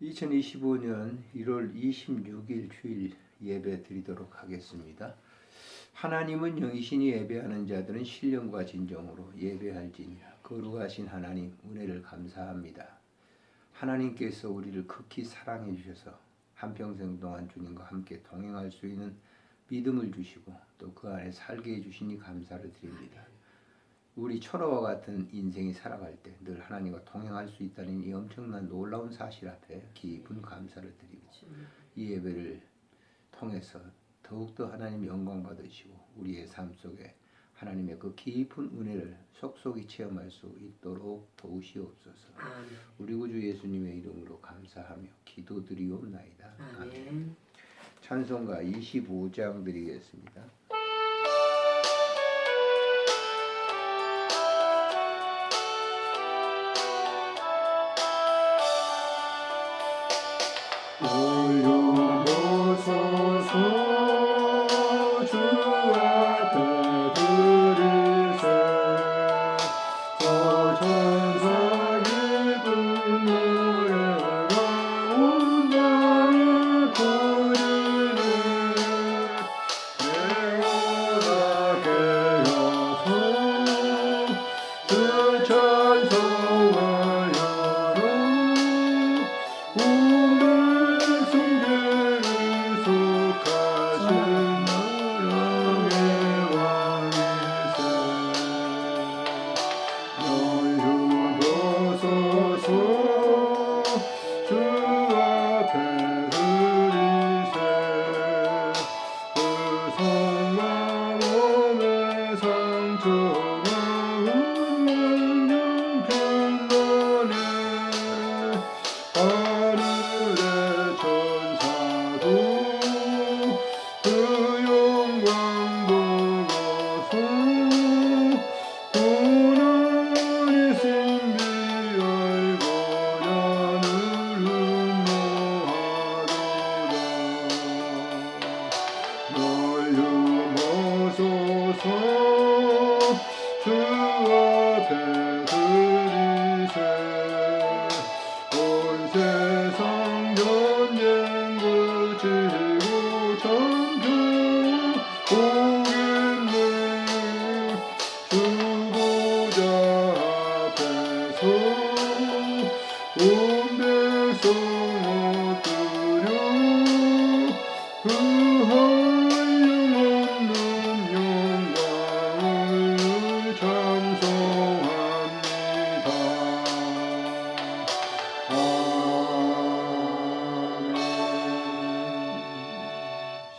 2025년 1월 26일 주일 예배 드리도록 하겠습니다. 하나님은 영이신이 예배하는 자들은 신령과 진정으로 예배할지니라. 거룩하신 하나님 은혜를 감사합니다. 하나님께서 우리를 극히 사랑해 주셔서 한평생 동안 주님과 함께 동행할 수 있는 믿음을 주시고 또 그 안에 살게 해주시니 감사를 드립니다. 우리 초로와 같은 인생이 살아갈 때 늘 하나님과 동행할 수 있다는 이 엄청난 놀라운 사실 앞에 깊은 감사를 드리고 이 예배를 통해서 더욱더 하나님 영광 받으시고 우리의 삶 속에 하나님의 그 깊은 은혜를 속속이 체험할 수 있도록 도우시옵소서. 우리 구주 예수님의 이름으로 감사하며 기도드리옵나이다. 아멘. 찬송가 25장 드리겠습니다.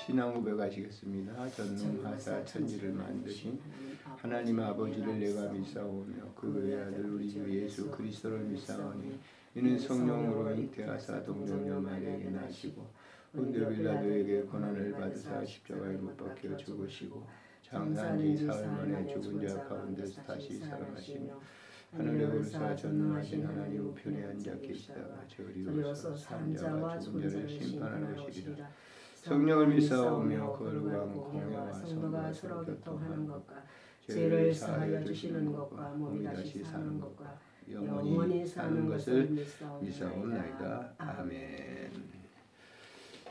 신앙 고백하시겠습니다. 전능하사 천지를 만드신 하나님 아버지를 내가 믿사오며 그 외의 아들 우리 주 예수 그리스도를 믿사오니 이는 성령으로 잉태하사 동정녀 마리아에게 나시고 본디오 빌라도에게 고난을 받으사 십자가에 못 박혀 죽으시고 장사한지 사흘 만에 죽은 자 가운데서 다시 살아나시며 하늘에 오르사 전능하신 하나님 우편에 앉아 계시다가 저리로서 산 자와 죽은 자를 심판할 것이리라. 성령을 믿사오며 거룩한 공회와 성도가 서로 교통하는 것과 죄를 사하여 주시는 것과 몸이 다시 사는 것과 영원히 사는 것을 믿사옵나이다. 아멘.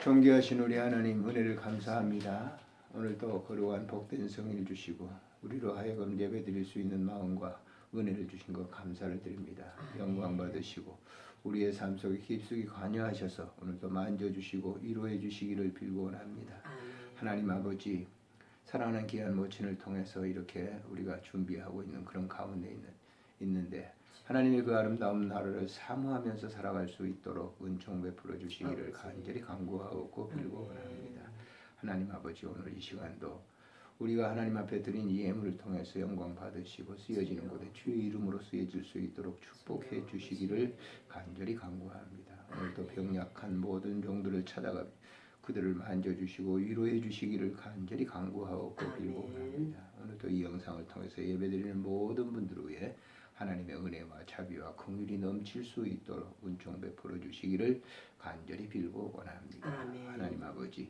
존귀하신 우리 하나님 은혜를 감사합니다. 오늘도 거룩한 복된 성일 주시고 우리로 하여금 예배드릴 수 있는 마음과 은혜를 주신 것 감사를 드립니다. 영광 받으시고 우리의 삶 속에 깊숙이 관여하셔서 오늘도 만져주시고 위로해 주시기를 빌고 원합니다. 하나님 아버지 사랑하는 귀한 모친을 통해서 이렇게 우리가 준비하고 있는 그런 가운데 있는데 하나님의 그 아름다운 나라를 사모하면서 살아갈 수 있도록 은총 베풀어 주시기를 간절히 간구하고 빌고 원합니다. 하나님 아버지 오늘 이 시간도 우리가 하나님 앞에 드린 이 예물을 통해서 영광 받으시고 쓰여지는 곳에 주의 이름으로 쓰여질 수 있도록 축복해 주시기를 간절히 간구합니다. 오늘도 병약한 모든 종들을 찾아가 그들을 만져주시고 위로해 주시기를 간절히 간구하고 빌고 원합니다. 오늘도 이 영상을 통해서 예배드리는 모든 분들을 위해 하나님의 은혜와 자비와 긍휼이 넘칠 수 있도록 은총 베풀어 주시기를 간절히 빌고 원합니다. 하나님 아버지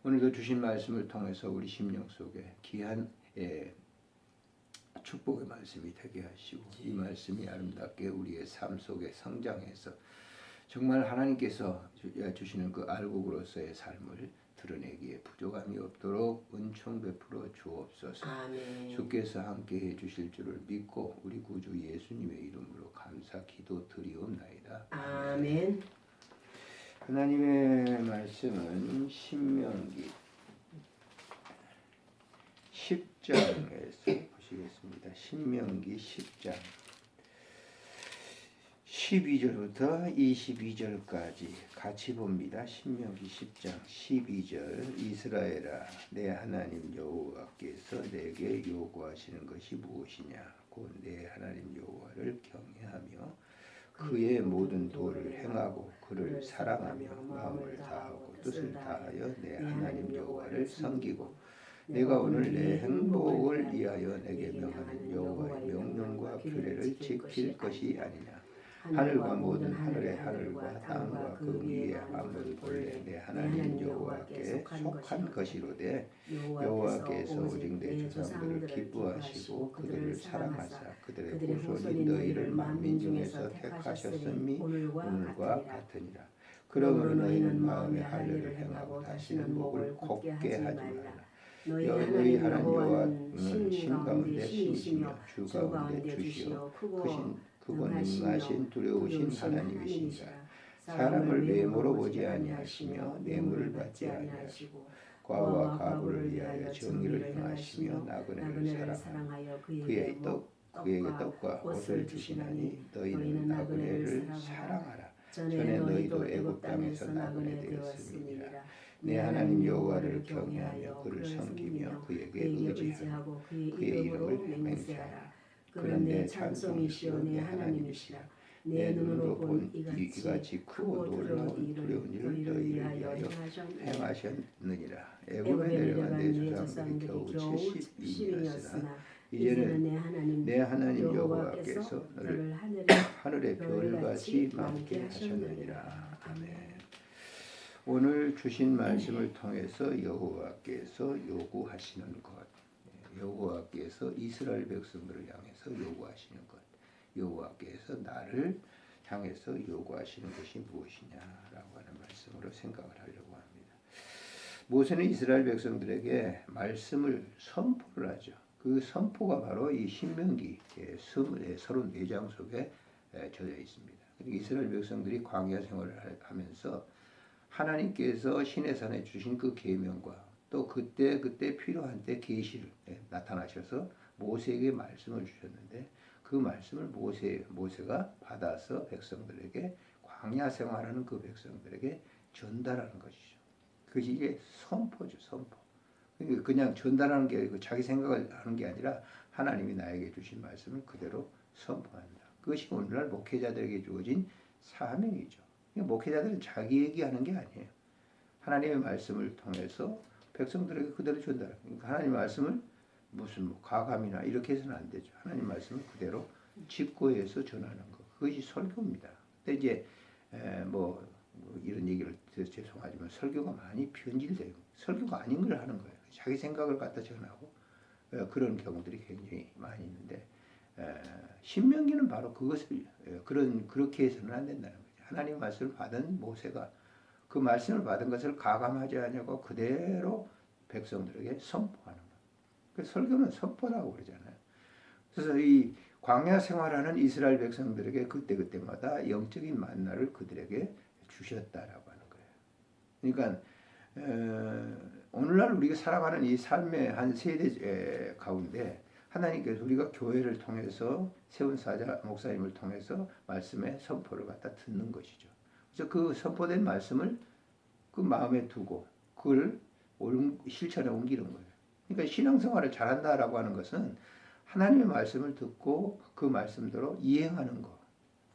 오늘도 주신 말씀을 통해서 우리 심령 속에 귀한 축복의 말씀이 되게 하시고 이 말씀이 아름답게 우리의 삶 속에 성장해서 정말 하나님께서 주시는 그 알곡으로서의 삶을 드러내기에 부족함이 없도록 은총 베풀어 주옵소서. 아멘. 주께서 함께해 주실 줄을 믿고 우리 구주 예수님의 이름으로 감사 기도 드리옵나이다. 아멘. 하나님의 말씀은 신명기 10장에서 보시겠습니다. 신명기 10장 12절부터 22절까지 같이 봅니다. 신명기 10장 12절 이스라엘아 내 하나님 여호와께서 내게 요구하시는 것이 무엇이냐 곧 내 하나님 여호와를 경외하며 그의 모든 도를 행하고 그를 사랑하며 마음을 다하고 뜻을 다하여 내 하나님 여호와를 섬기고 내가 오늘 내 행복을 위하여 내게 명하는 여호와의 명령과 규례를 지킬 것이 아니냐. 하늘과 모든 하늘의 하늘과 땅과 그 위에 만물 본래 내 하나님 여호와께 속한 것이로되 여호와께서 오직 내 조상들을 기뻐하시고 그들을 사랑하사 그들의 후손인 너희를 만민 중에서 택하셨음이 오늘과 같으니라. 그러므로 너희는 마음에 할례를 행하고 다시는 목을 곱게 하지 말라. 너희 하나님 여호와는 신 가운데 신이시며 주 가운데 주시요 크고 능하신 두려우신 하나님이시니라. 사람을 외모로 보지 아니하시며 뇌물을 받지 아니하시고 과와 가부를 위하여 정의를 행하시며 나그네를 사랑하여 그에게 떡과 옷을 주시나니 너희는 나그네를 사랑하라. 전에 너희도 애굽 땅에서 나그네 되었음이니라. 내 하나님 여호와를 경외하여 그를 섬기며 그에게 의지하고 그의 이름을 맹세하라. 그는 내 찬송이시오 내 하나님이시라. 내 눈으로 본 이같이 크고 놀라운 두려운 일을 너희를 위하여 행하셨느니라. 애굽에 내려간 내 조상들이 겨우 70인이었으나 이제는 내 하나님 여호와께서 너를 하늘의 별같이 많게 하셨느니라. 아멘. 오늘 주신 말씀을 통해서 여호와께서 요구하시는 것, 여호와께서 이스라엘 백성들을 향해서 요구하시는 것, 여호와께서 나를 향해서 요구하시는 것이 무엇이냐라고 하는 말씀으로 생각을 하려고 합니다. 모세는 이스라엘 백성들에게 말씀을 선포를 하죠. 그 선포가 바로 이 신명기 34장 속에 적혀 있습니다. 이스라엘 백성들이 광야 생활을 하면서 하나님께서 시내산에 주신 그 계명과 또 그때 필요한 때 계시를 나타나셔서 모세에게 말씀을 주셨는데 그 말씀을 모세가 받아서 백성들에게 광야 생활하는 그 백성들에게 전달하는 것이죠. 그것이 이게 선포죠, 선포. 그냥 전달하는 게 아니고 자기 생각을 하는 게 아니라 하나님이 나에게 주신 말씀을 그대로 선포한다. 그것이 오늘날 목회자들에게 주어진 사명이죠. 목회자들은 자기 얘기하는 게 아니에요. 하나님의 말씀을 통해서 백성들에게 그대로 전달하는. 그러니까 하나님의 말씀을 무슨 가감이나 이렇게 해서는 안 되죠. 하나님 말씀을 그대로 직고해서 전하는 것. 그것이 설교입니다. 근데 이제 뭐 이런 얘기를 죄송하지만 설교가 많이 변질돼요. 설교가 아닌 걸 하는 거예요. 자기 생각을 갖다 전하고 그런 경우들이 굉장히 많이 있는데 신명기는 바로 그것을 그렇게 해서는 안 된다는 거죠. 하나님 말씀을 받은 모세가 그 말씀을 받은 것을 가감하지 않냐고 그대로 백성들에게 선포하는 거예요. 그 설교는 선포라고 그러잖아요. 그래서 이 광야 생활하는 이스라엘 백성들에게 그때마다 영적인 만나를 그들에게 주셨다라고 하는 거예요. 그러니까 오늘날 우리가 살아가는 이 삶의 한 세대 가운데 하나님께서 우리가 교회를 통해서 세운 사자 목사님을 통해서 말씀의 선포를 갖다 듣는 것이죠. 그래서 그 선포된 말씀을 그 마음에 두고 그걸 실천에 옮기는 거예요. 그러니까 신앙생활을 잘한다라고 하는 것은 하나님의 말씀을 듣고 그 말씀대로 이행하는 거.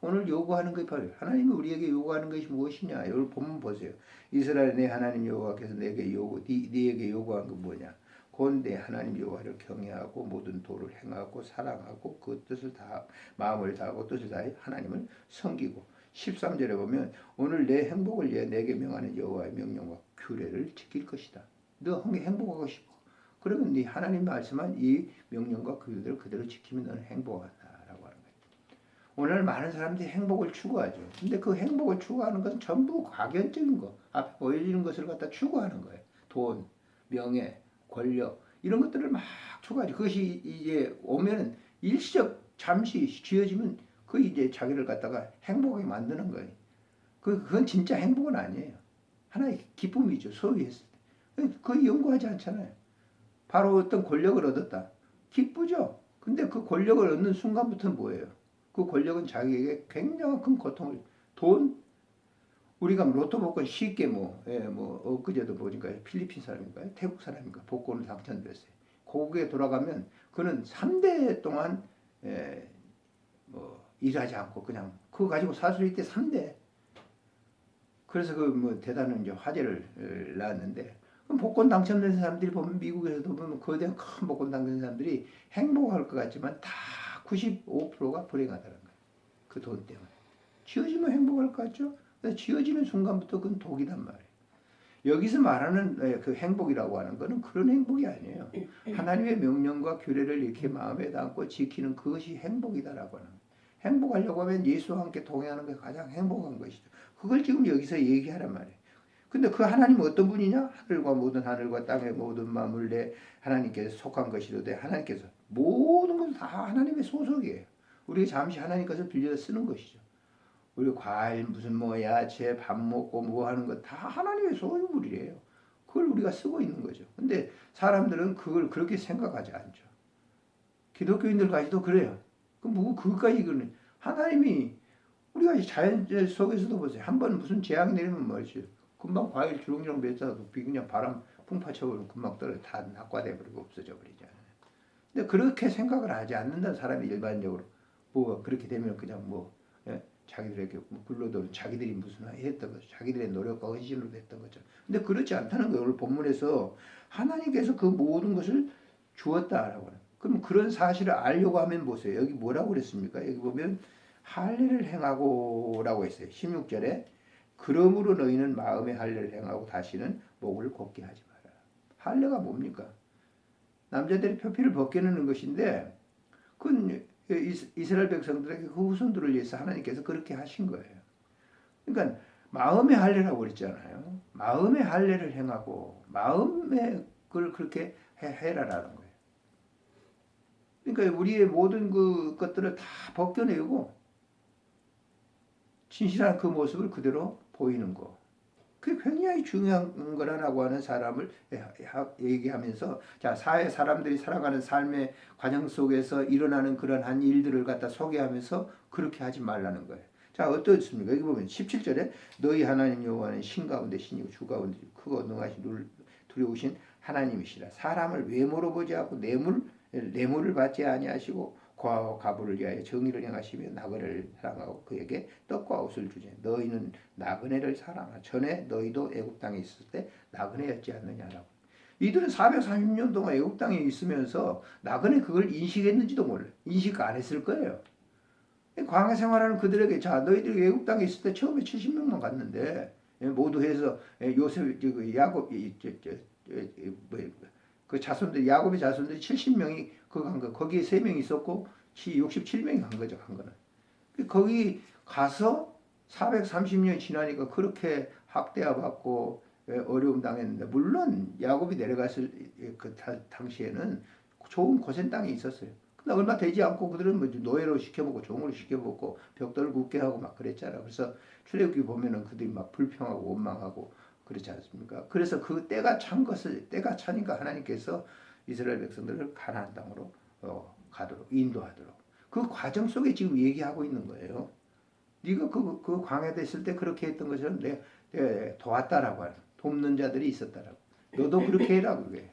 오늘 요구하는 것이 바로 하나님이 우리에게 요구하는 것이 무엇이냐. 이걸 보면 보세요. 이스라엘 내 하나님 여호와께서 네게 요구한 건 뭐냐. 곧 내 하나님 여호와를 경외하고 모든 도를 행하고 사랑하고 그 뜻을 다 마음을 다하고 뜻을 다해 하나님을 섬기고 13절에 보면 오늘 내 행복을 위해 내게 명하는 여호와의 명령과 규례를 지킬 것이다. 너 행복하고 싶어. 그러면 네 하나님 말씀한 이 명령과 규례를 그대로 지키면 너는 행복하다라고 하는 거예요. 오늘 많은 사람들이 행복을 추구하죠. 근데 그 행복을 추구하는 것은 전부 과견적인 거, 앞에 보여지는 것을 갖다 추구하는 거예요. 돈, 명예, 권력 이런 것들을 막 추구하죠. 그것이 이제 오면은 일시적 잠시 지어지면 그 이제 자기를 갖다가 행복하게 만드는 거예요. 그건 진짜 행복은 아니에요. 하나의 기쁨이죠. 소위 했을 때. 그거 연구하지 않잖아요. 바로 어떤 권력을 얻었다. 기쁘죠. 근데 그 권력을 얻는 순간부터는 뭐예요? 그 권력은 자기에게 굉장한 큰 고통을, 돈, 우리가 로또 복권 쉽게 엊그제도 보니까 필리핀 사람인가요? 태국 사람인가? 복권을 당첨됐어요. 거기에 돌아가면 그는 3대 동안 일하지 않고 그냥 그거 가지고 살 수 있대 3대. 그래서 대단한 이제 화제를 낳았는데 복권 당첨된 사람들이 보면 미국에서도 보면 거대한 큰 복권 당첨된 사람들이 행복할 것 같지만 다 95%가 불행하다는 거예요. 그 돈 때문에. 지어지면 행복할 것 같죠? 지어지는 순간부터 그건 독이단 말이에요. 여기서 말하는 그 행복이라고 하는 것은 그런 행복이 아니에요. 하나님의 명령과 규례를 이렇게 마음에 담고 지키는 그것이 행복이다라고 하는 거예요. 행복하려고 하면 예수와 함께 동행하는 게 가장 행복한 것이죠. 그걸 지금 여기서 얘기하란 말이에요. 근데 그 하나님은 어떤 분이냐? 하늘과 땅의 모든 만물에 하나님께서 속한 것이로되 하나님께서 모든 것은 다 하나님의 소속이에요. 우리가 잠시 하나님 것을 빌려서 쓰는 것이죠. 우리 과일 무슨 야채 밥 먹고 뭐 하는 거 다 하나님의 소유물이에요. 그걸 우리가 쓰고 있는 거죠. 근데 사람들은 그걸 그렇게 생각하지 않죠. 기독교인들까지도 그래요. 그것까지 그러네. 하나님이 우리가 자연 속에서도 보세요. 한번 무슨 재앙이 내리면 뭐지? 금방 과일 주렁주렁 맺어도 그냥 바람 풍파 쳐버리면 금방 떨어져 다 낙과돼버리고 없어져 버리잖아요. 근데 그렇게 생각을 하지 않는다는 사람이 일반적으로 그렇게 되면 그냥 자기들에게 불러도 자기들이 무슨 했던 거죠. 자기들의 노력과 헌신으로 됐던 거죠. 근데 그렇지 않다는 거예요. 오늘 본문에서 하나님께서 그 모든 것을 주었다라고 하는. 그럼 그런 사실을 알려고 하면 보세요. 여기 뭐라고 그랬습니까? 여기 보면 할례를 행하고라고 했어요. 16절에 그러므로 너희는 마음의 할례를 행하고 다시는 목을 곱게 하지 마라. 할례가 뭡니까? 남자들이 표피를 벗겨내는 것인데 그건 이스라엘 백성들에게 그 후손들을 위해서 하나님께서 그렇게 하신 거예요. 그러니까 마음의 할례라고 그랬잖아요. 마음의 할례를 행하고 마음의 걸 그렇게 해라라는 거예요. 그러니까 우리의 모든 그 것들을 다 벗겨내고 진실한 그 모습을 그대로 보이는 거. 그게 굉장히 중요한 거라고 하는 사람을 얘기하면서 사회 사람들이 살아가는 삶의 과정 속에서 일어나는 그러한 일들을 갖다 소개하면서 그렇게 하지 말라는 거예요. 자, 어떻습니까? 여기 보면 17절에 너희 하나님 여호와는 신 가운데 신이고 주 가운데 크고 능하신 두려우신 하나님이시라. 사람을 외모로 보지 않고 뇌물을 받지 아니하시고 고아와 가부를 위하여 정의를 행하시며 나그네를 사랑하고 그에게 떡과 옷을 주지. 너희는 나그네를 사랑하라. 전에 너희도 애굽 땅에 있을 때 나그네였지 않느냐라고. 이들은 430년 동안 애굽 땅에 있으면서 나그네 그걸 인식했는지도 몰라요. 인식 안 했을 거예요. 광야 생활하는 그들에게 너희들이 애굽 땅에 있을 때 처음에 70명만 갔는데 모두 해서 요셉 야곱 그 자손들 야곱의 자손들이 70명이 간 거. 거기에 3명이 있었고 67명이 간 거죠. 간 거는. 거기 가서 430년이 지나니까 그렇게 학대받고 어려움 당했는데 물론 야곱이 내려갔을 그 당시에는 좋은 고센 땅이 있었어요. 근데 얼마 되지 않고 그들은 노예로 시켜먹고 종으로 시켜먹고 벽돌을 굽게 하고 막 그랬잖아요. 그래서 출애굽기 보면은 그들이 막 불평하고 원망하고 그렇지 않습니까? 그래서 그 때가 차니까 하나님께서 이스라엘 백성들을 가나안 땅으로 가도록 인도하도록 그 과정 속에 지금 얘기하고 있는 거예요. 네가 그 광야에 있을 때 그렇게 했던 것처럼 내가 도왔다라고 하는 돕는 자들이 있었다라고. 너도 그렇게 해라 그게.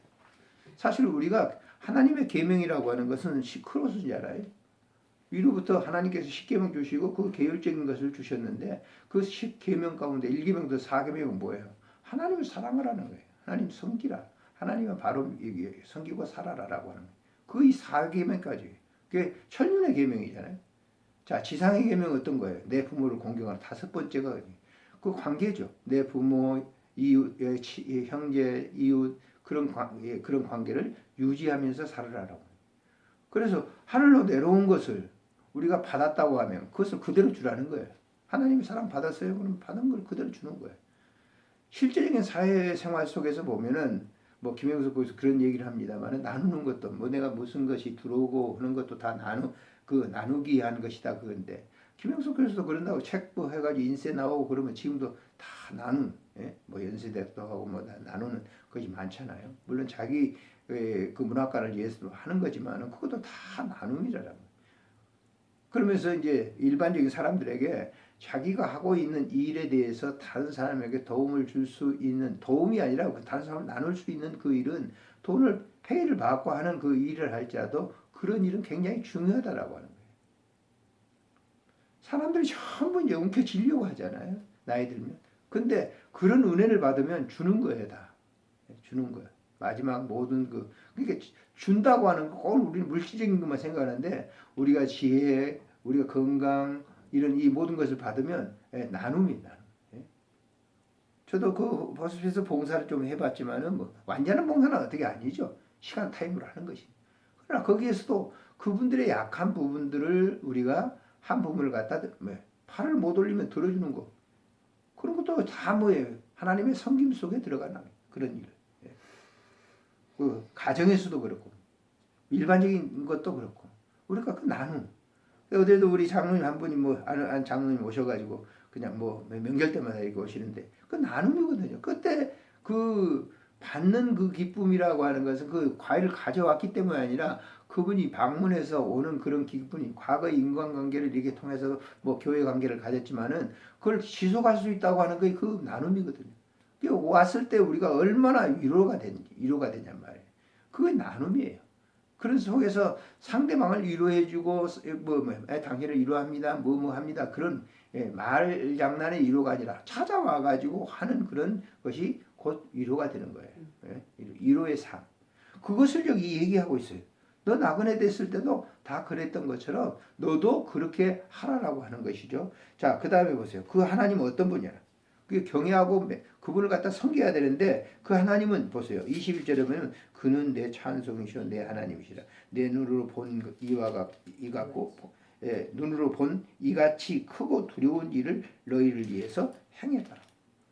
사실 우리가 하나님의 계명이라고 하는 것은 시크로스잖아요. 위로부터 하나님께서 10계명 주시고 그 계율적인 것을 주셨는데 그 10계명 가운데 1계명도 4계명은 뭐예요? 하나님을 사랑하라는 거예요. 하나님 섬기라. 하나님은 바로 섬기고 살아라라고 하는 거예요. 그 이 4계명까지. 그게 천륜의 계명이잖아요. 자, 지상의 계명은 어떤 거예요? 내 부모를 공경하라. 5번째가 그 관계죠. 내 부모, 이웃, 형제, 이웃 그런 관계를 유지하면서 살아라라고. 그래서 하늘로 내려온 것을 우리가 받았다고 하면 그것을 그대로 주라는 거예요. 하나님이 사람 받았어요. 그럼 받은 걸 그대로 주는 거예요. 실제적인 사회생활 속에서 보면은 뭐 김영석 교수 그런 얘기를 합니다만 나누는 것도 뭐 내가 무슨 것이 들어오고 하는 것도 다 나누기 위한 것이다 그건데 김영석 교수도 그런다고 책도 해가지고 인쇄 나오고 그러면 지금도 다 뭐 연세대도 하고 뭐 다 나누는 것이 많잖아요. 물론 자기 그 문학관을 위해서 하는 거지만은 그것도 다 나눔이라는. 그러면서 이제 일반적인 사람들에게 자기가 하고 있는 일에 대해서 다른 사람에게 도움을 줄 수 있는 도움이 아니라 다른 사람을 나눌 수 있는 그 일은 돈을 페이를 받고 하는 그 일을 할지라도 그런 일은 굉장히 중요하다라고 하는 거예요. 사람들이 전부 이제 움켜쥐려고 하잖아요. 나이 들면. 근데 그런 은혜를 받으면 주는 거예요, 다. 주는 거예요. 마지막 모든 그러니까 준다고 하는 거, 우리는 물질적인 것만 생각하는데 우리가 지혜, 우리가 건강 이런 이 모든 것을 받으면 나눔이. 저도 그 버스피스 봉사를 좀 해봤지만은 뭐 완전한 봉사는 어떻게 아니죠. 시간 타임으로 하는 것이. 그러나 거기에서도 그분들의 약한 부분들을 우리가 한 부분을 갖다 팔을 못 올리면 들어주는 거. 그런 것도 다 뭐예요. 하나님의 섬김 속에 들어가는 그런 일. 그 가정에서도 그렇고 일반적인 것도 그렇고 우리가 그 나눔. 어제도 우리 장로님 한 분이 아는 장로님 오셔가지고 그냥 명절 때마다 이렇게 오시는데 그 나눔이거든요. 그때 그 받는 그 기쁨이라고 하는 것은 그 과일을 가져왔기 때문이 아니라 그분이 방문해서 오는 그런 기쁨이 과거의 인간관계를 이렇게 통해서 교회 관계를 가졌지만은 그걸 지속할 수 있다고 하는 게 그 나눔이거든요. 왔을 때 우리가 얼마나 위로가 되냔 말이에요. 그게 나눔이에요. 그런 속에서 상대방을 위로해주고 당신을 위로합니다. 합니다. 그런 말 장난의 위로가 아니라 찾아와가지고 하는 그런 것이 곧 위로가 되는 거예요. 위로의 삶. 그것을 여기 얘기하고 있어요. 너 나그네 됐을 때도 다 그랬던 것처럼 너도 그렇게 하라라고 하는 것이죠. 자, 그 다음에 보세요. 그 하나님은 어떤 분이야? 그게 경외하고 그분을 갖다 섬겨야 되는데 그 하나님은 보세요. 21절에 보면 그는 내 찬송이시오 내 하나님이시라. 내 눈으로 본 이같고 눈으로 본 이같이 크고 두려운 일을 너희를 위해서 행했다.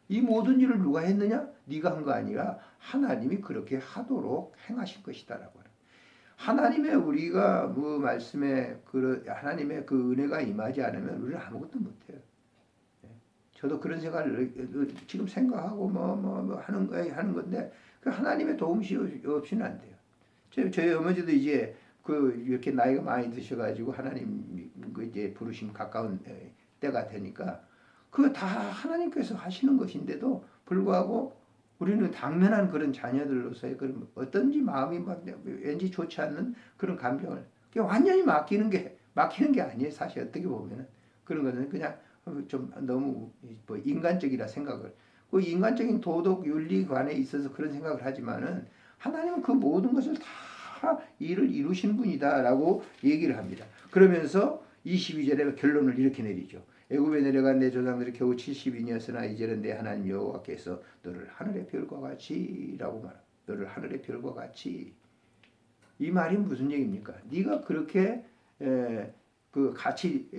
이 모든 일을 누가 했느냐? 네가 한 거 아니라 하나님이 그렇게 하도록 행하신 것이다라고 하는. 하나님의 우리가 말씀에 하나님의 그 은혜가 임하지 않으면 우리는 아무것도 못해요. 저도 그런 생각을 지금 생각하고 하는 건데 그 하나님의 도움이 없이는 안 돼요. 저희 어머니도 이제 이렇게 나이가 많이 드셔가지고 하나님 이제 부르심 가까운 때가 되니까 그거 다 하나님께서 하시는 것인데도 불구하고 우리는 당면한 그런 자녀들로서의 그런 어떤지 마음이 왠지 좋지 않는 그런 감정을 완전히 맡기는 게 아니에요. 사실 어떻게 보면은 그런 것은 그냥 좀 너무 인간적이라 생각을 그 인간적인 도덕 윤리관에 있어서 그런 생각을 하지만은 하나님은 그 모든 것을 다 일을 이루신 분이다라고 얘기를 합니다. 그러면서 22절에 결론을 이렇게 내리죠. 애굽에 내려간 내 조상들이 겨우 70인이었으나 이제는 내 하나님 여호와께서 너를 하늘의 별과 같이라고 말합니다. 너를 하늘의 별과 같이. 이 말이 무슨 얘기입니까? 네가 그렇게 같이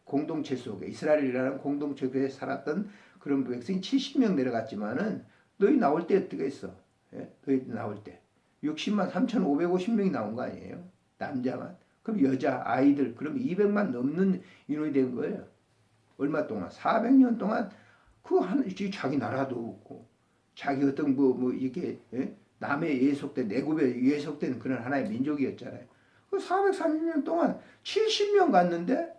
공동체 속에 이스라엘이라는 공동체 속에 살았던 그런 백성이 70명 내려갔지만은 너희 나올 때 어떻게 했어? 너희 나올 때 60만 3,550명이 나온 거 아니에요? 남자만. 그럼 여자 아이들 그럼 200만 넘는 인원이 된 거예요. 얼마 동안 400년 동안 자기 나라도 없고 자기 어떤 이게 남의 예속된 애굽에 예속된 그런 하나의 민족이었잖아요. 그 430년 동안 70명 갔는데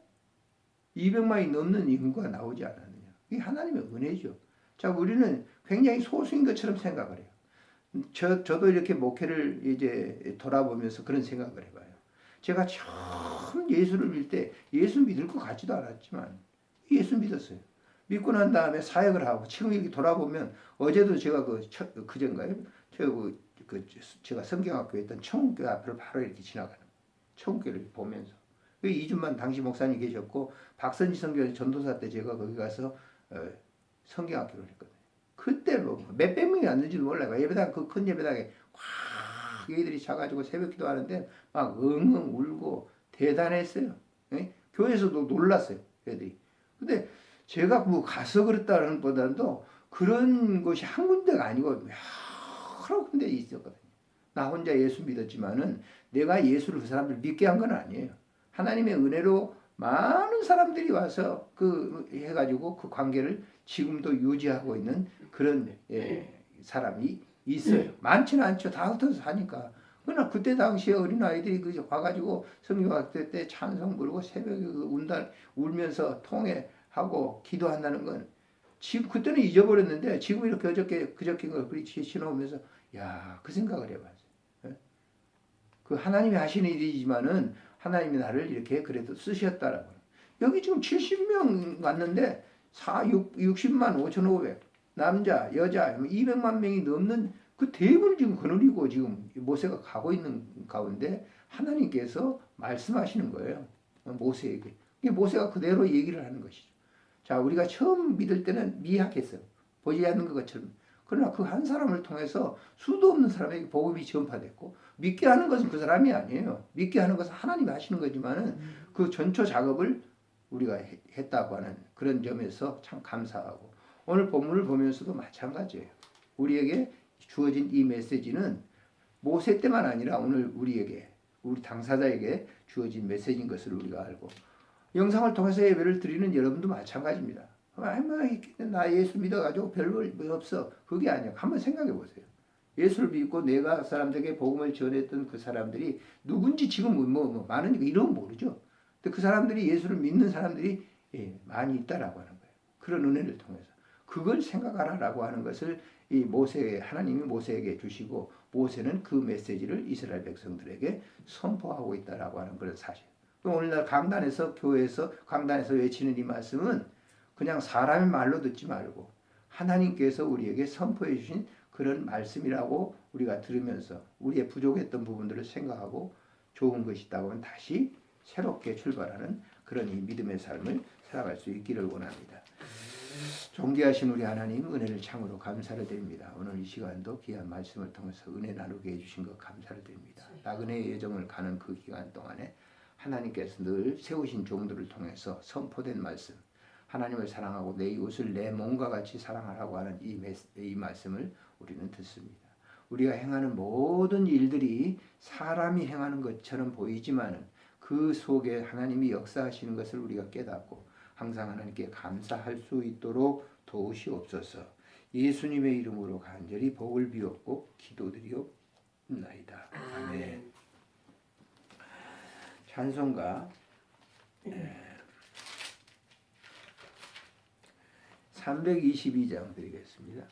200만이 넘는 인구가 나오지 않았느냐. 이게 하나님의 은혜죠. 자, 우리는 굉장히 소수인 것처럼 생각을 해요. 저도 이렇게 목회를 이제 돌아보면서 그런 생각을 해봐요. 제가 처음 예수를 믿을 때 예수 믿을 것 같지도 않았지만 예수 믿었어요. 믿고 난 다음에 사역을 하고 지금 이렇게 돌아보면 어제도 제가 그전가요? 제가 성경학교에 있던 청운교 앞을 바로 이렇게 지나가는 청운교를 보면서 2주만 당시 목사님 계셨고 박선지 선교사 전도사 때 제가 거기 가서 성경학교를 했거든요. 그때 몇백 명이 왔는지도 몰라요. 예배당 그 큰 예배당에 확 얘들이 차가지고 새벽기도 하는데 막 엉엉 울고 대단했어요. 예? 교회에서도 놀랐어요. 애들이. 근데 제가 뭐 가서 그랬다는 보다도 그런 것이 한 군데가 아니고 여러 군데 있었거든요. 나 혼자 예수 믿었지만은 내가 예수를 그 사람들 믿게 한 건 아니에요. 하나님의 은혜로 많은 사람들이 와서 그 해가지고 그 관계를 지금도 유지하고 있는 그런 사람이 있어요. 많지는 않죠. 다 흩어서 사니까. 그러나 그때 당시에 어린 아이들이 그 와가지고 성경학교 때 찬송 부르고 새벽에 울면서 통회하고 기도한다는 건 지금 그때는 잊어버렸는데 지금 이렇게 그저께 그리 지나오면서 그 생각을 해봤어요. 그 하나님이 하시는 일이지만은 하나님이 나를 이렇게 그래도 쓰셨다라고. 여기 지금 70명 왔는데 60만 5,500 남자 여자 200만 명이 넘는 그 대부분 지금 거느리고 지금 모세가 가고 있는 가운데 하나님께서 말씀하시는 거예요. 모세에게. 모세가 그대로 얘기를 하는 것이죠. 자, 우리가 처음 믿을 때는 미약했어요. 보지 않는 것처럼. 그러나 그 한 사람을 통해서 수도 없는 사람에게 복음이 전파됐고 믿게 하는 것은 그 사람이 아니에요. 믿게 하는 것은 하나님이 하시는 거지만은 그 전초 작업을 우리가 했다고 하는 그런 점에서 참 감사하고 오늘 본문을 보면서도 마찬가지예요. 우리에게 주어진 이 메시지는 모세 때만 아니라 오늘 우리 당사자에게 주어진 메시지인 것을 우리가 알고 영상을 통해서 예배를 드리는 여러분도 마찬가지입니다. 나 예수 믿어가지고 별볼 없어. 그게 아니야. 한번 생각해 보세요. 예수를 믿고 내가 사람들에게 복음을 전했던 그 사람들이 누군지 지금 많으니까 이름은 모르죠. 근데 그 사람들이 예수를 믿는 사람들이 많이 있다라고 하는 거예요. 그런 은혜를 통해서. 그걸 생각하라라고 하는 것을 하나님이 모세에게 주시고 모세는 그 메시지를 이스라엘 백성들에게 선포하고 있다라고 하는 그런 사실. 오늘날 교회에서 강단에서 외치는 이 말씀은 그냥 사람의 말로 듣지 말고 하나님께서 우리에게 선포해 주신 그런 말씀이라고 우리가 들으면서 우리의 부족했던 부분들을 생각하고 좋은 것이 있다고 하면 다시 새롭게 출발하는 그런 이 믿음의 삶을 살아갈 수 있기를 원합니다. 존귀하신 우리 하나님 은혜를 참으로 감사를 드립니다. 오늘 이 시간도 귀한 말씀을 통해서 은혜 나누게 해주신 것 감사를 드립니다. 나그네의 여정을 가는 그 기간 동안에 하나님께서 늘 세우신 종들을 통해서 선포된 말씀, 하나님을 사랑하고 내 이웃을 내 몸과 같이 사랑하라고 하는 이 말씀을 우리는 듣습니다. 우리가 행하는 모든 일들이 사람이 행하는 것처럼 보이지만 그 속에 하나님이 역사하시는 것을 우리가 깨닫고 항상 하나님께 감사할 수 있도록 도우시옵소서. 예수님의 이름으로 간절히 복을 비웠고 기도드리옵나이다. 아멘. 찬송가 322장 드리겠습니다.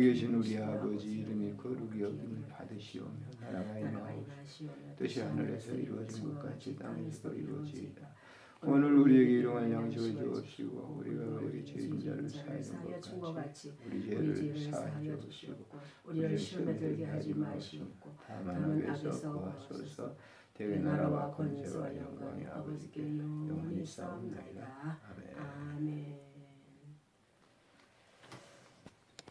계신 우리 아버지 이름이 거룩히 여김을 받으시오며 나라가 임하옵시며 뜻이 하늘에서 이루어진 것 같이 땅에서도 이루어지이다. 오늘 우리에게 일용할 양식을 주옵시고 우리가 우리에게 죄인 자를 사하여 준 것 같이 우리 죄를 사하여 주시고 우리를 시험에 들게 하지 마시옵고 다만 악에서 구하소서. 대개 나라와 권세와 영광이 아버지께 영원히 있사옵나이다. 아멘.